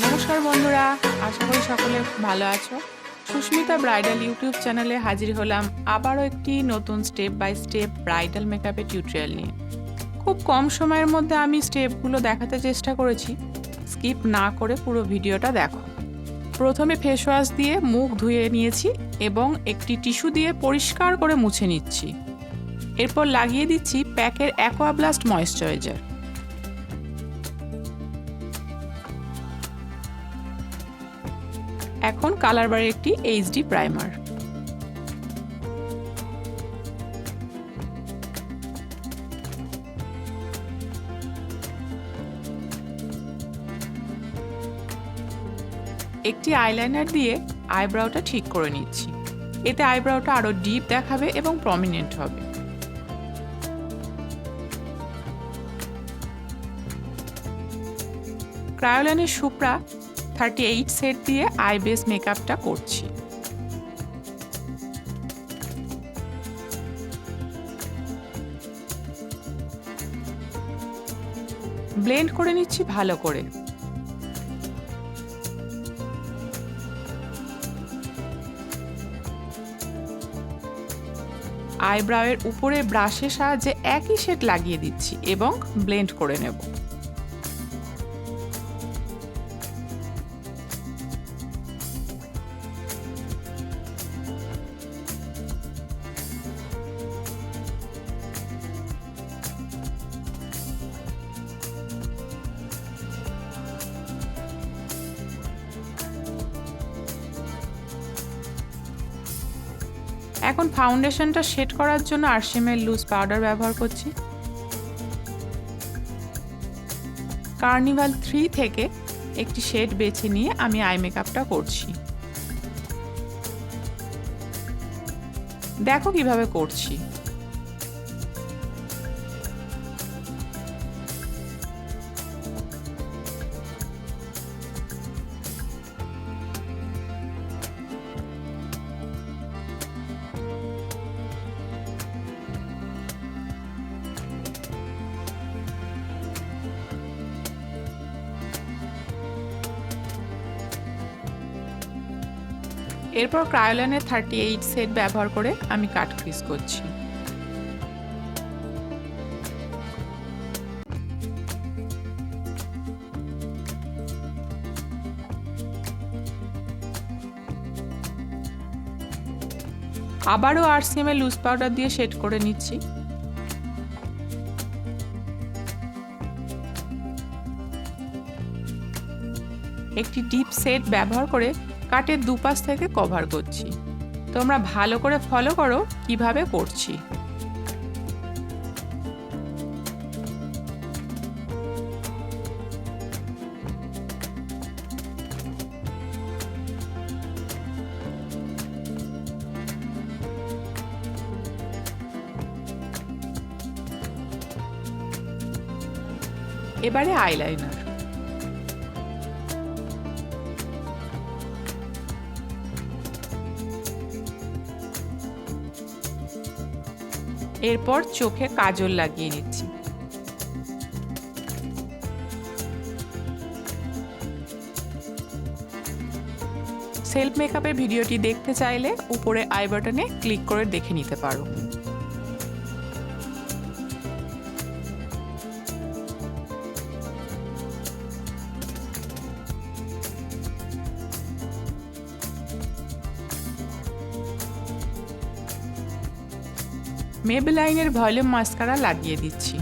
নমস্কার বন্ধুরা, আশা করি সকলে ভালো আছো। সুস্মিতা ব্রাইডাল ইউটিউব চ্যানেলে হাজির হলাম আবারও একটি নতুন স্টেপ বাই স্টেপ ব্রাইডাল মেকআপের টিউটোরিয়াল নিয়ে। খুব কম সময়ের মধ্যে আমি স্টেপগুলো দেখাতে চেষ্টা করেছি, স্কিপ না করে পুরো ভিডিওটা দেখো। প্রথমে ফেস ওয়াশ দিয়ে মুখ ধুয়ে নিয়েছি এবং একটি টিস্যু দিয়ে পরিষ্কার করে মুছে নিচ্ছি। এরপর লাগিয়ে দিচ্ছি প্যাকের অ্যাকোয়াব্লাস্ট ময়েশ্চারাইজার। এখন কালারবারের একটি এইচডি প্রাইমার। একটি আইলাইনার দিয়ে আইব্রাউটা ঠিক করে নিচ্ছি, এতে আইব্রাউটা আরো ডিপ দেখাবে এবং প্রমিনেন্ট হবে। ক্রায়োলানের সুপ্রা 38 সেট দিয়ে আই বেস মেকআপটা করছি। ব্লেন্ড করে নিচ্ছি ভালো করে। আইব্রাউয়ের উপরে ব্রাশের সাহায্যে একই শেড লাগিয়ে দিচ্ছি এবং ব্লেন্ড করে নেব। এখন ফাউন্ডেশনটা শেড করার জন্য RCMA লুজ পাউডার ব্যবহার করছি। কার্নিভাল 3 থেকে একটি শেড বেছে নিয়ে আমি আই মেকআপটা করছি। দেখো কিভাবে করছি। এরপর ক্রায়োলানের 38 সেট ব্যবহার করে আমি কাট ক্রিজ করছি। আবারও RCMA লুজ পাউডার দিয়ে শেড করে নিচ্ছি। একটি ডিপ সেট ব্যবহার করে কাটের দুপাশ থেকে কভার করছি। তোমরা ভালো করে ফলো করো কিভাবে করছি। এবারে আইলাইনার। এরপর চোখে কাজল লাগিয়ে নিচ্ছি। সেলফ মেকআপের ভিডিওটি দেখতে চাইলে উপরে আই বাটনে ক্লিক করে দেখে নিতে পারো। মেবেলাইনের ভলিউম মাস্কারা লাগিয়ে দিচ্ছি।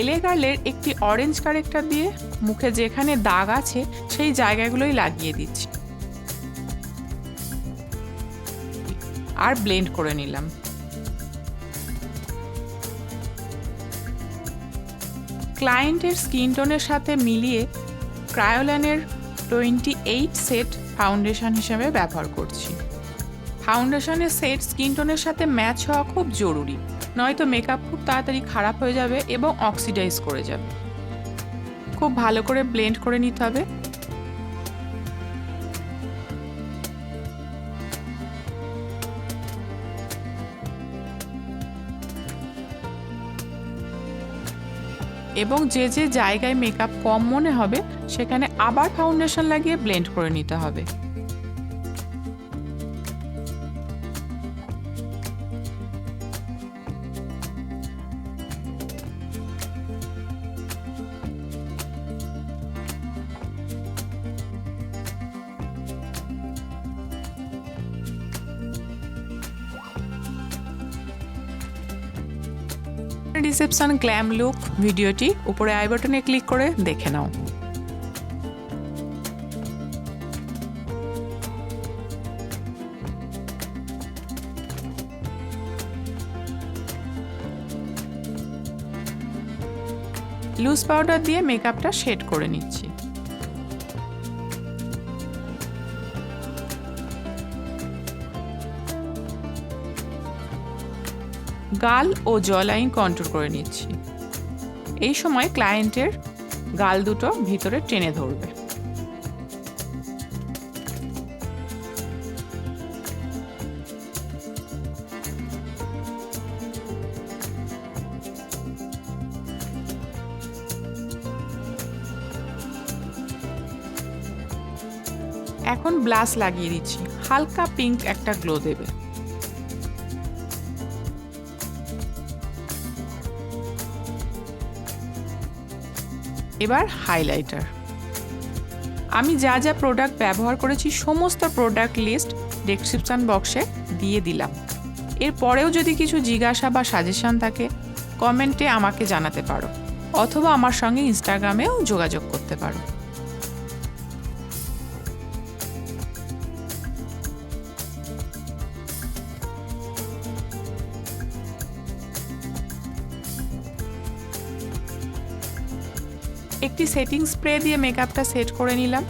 এলেগার্লের একটি অরেঞ্জ কারেক্টর দিয়ে মুখে যেখানে দাগ আছে সেই জায়গাগুলোই লাগিয়ে দিচ্ছি আর ব্লেন্ড করে নিলাম। ক্লায়েন্টের স্কিন টোনের সাথে মিলিয়ে ক্রায়োলানের 28 সেট ফাউন্ডেশন হিসেবে ব্যবহার করছি। ফাউন্ডেশনের সেট স্কিন টোনের সাথে ম্যাচ হওয়া খুব জরুরি, নয়তো মেকআপ খুব তাড়াতাড়ি খারাপ হয়ে যাবে এবং অক্সিডাইজ করে যাবে। খুব ভালো করে ব্লেন্ড করে নিতে হবে। এবং যে যে জায়গায় মেকআপ কম মনে হবে সেখানে আবার ফাউন্ডেশন লাগিয়ে ব্লেন্ড করে নিতে হবে। রিসেপশন গ্ল্যাম লুক ভিডিওটি উপরে আই বাটনে ক্লিক করে দেখে নাও। লুজ পাউডার দিয়ে মেকআপটা শেড করে নিচ্ছি। গাল ও জ লাইন কন্ট্রোল করে নিচ্ছি। এই সময় ক্লায়েন্টের গাল দুটো ভিতরে টেনে ধরবে। এখন ব্লাশ লাগিয়ে দিচ্ছি, হালকা পিঙ্ক একটা গ্লো দেবে। এবার হাইলাইটার। আমি যা যা প্রোডাক্ট ব্যবহার করেছি সমস্ত প্রোডাক্ট লিস্ট ডেসক্রিপশন বক্সে দিয়ে দিলাম। এরপরেও যদি কিছু জিজ্ঞাসা বা সাজেশন থাকে কমেন্টে আমাকে জানাতে পারো, অথবা আমার সঙ্গে ইনস্টাগ্রামেও যোগাযোগ করতে পারো। একটি সেটিং স্প্রে দিয়ে মেকআপটা সেট করে নিলাম।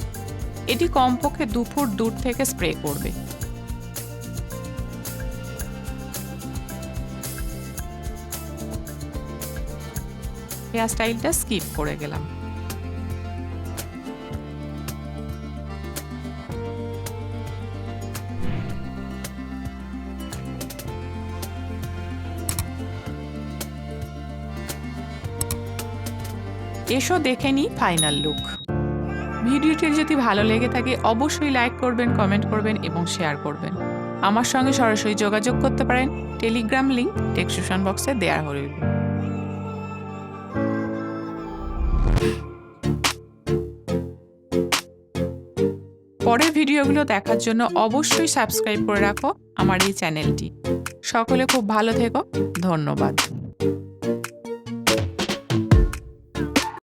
এটি কমপক্ষে 2 ফুট দূর থেকে স্প্রে করবে। হেয়ার স্টাইলটা স্কিপ করে গেলাম। এসো দেখে নিই ফাইনাল লুক। ভিডিওটি যদি ভালো লেগে থাকে অবশ্যই লাইক করবেন, কমেন্ট করবেন এবং শেয়ার করবেন। আমার সঙ্গে সরাসরি যোগাযোগ করতে পারেন, টেলিগ্রাম লিংক ডেসক্রিপশন বক্সে দেওয়া রইল। পরের ভিডিওগুলো দেখার জন্য অবশ্যই সাবস্ক্রাইব করে রাখো আমার এই চ্যানেলটি। সকলে খুব ভালো থেকো, ধন্যবাদ।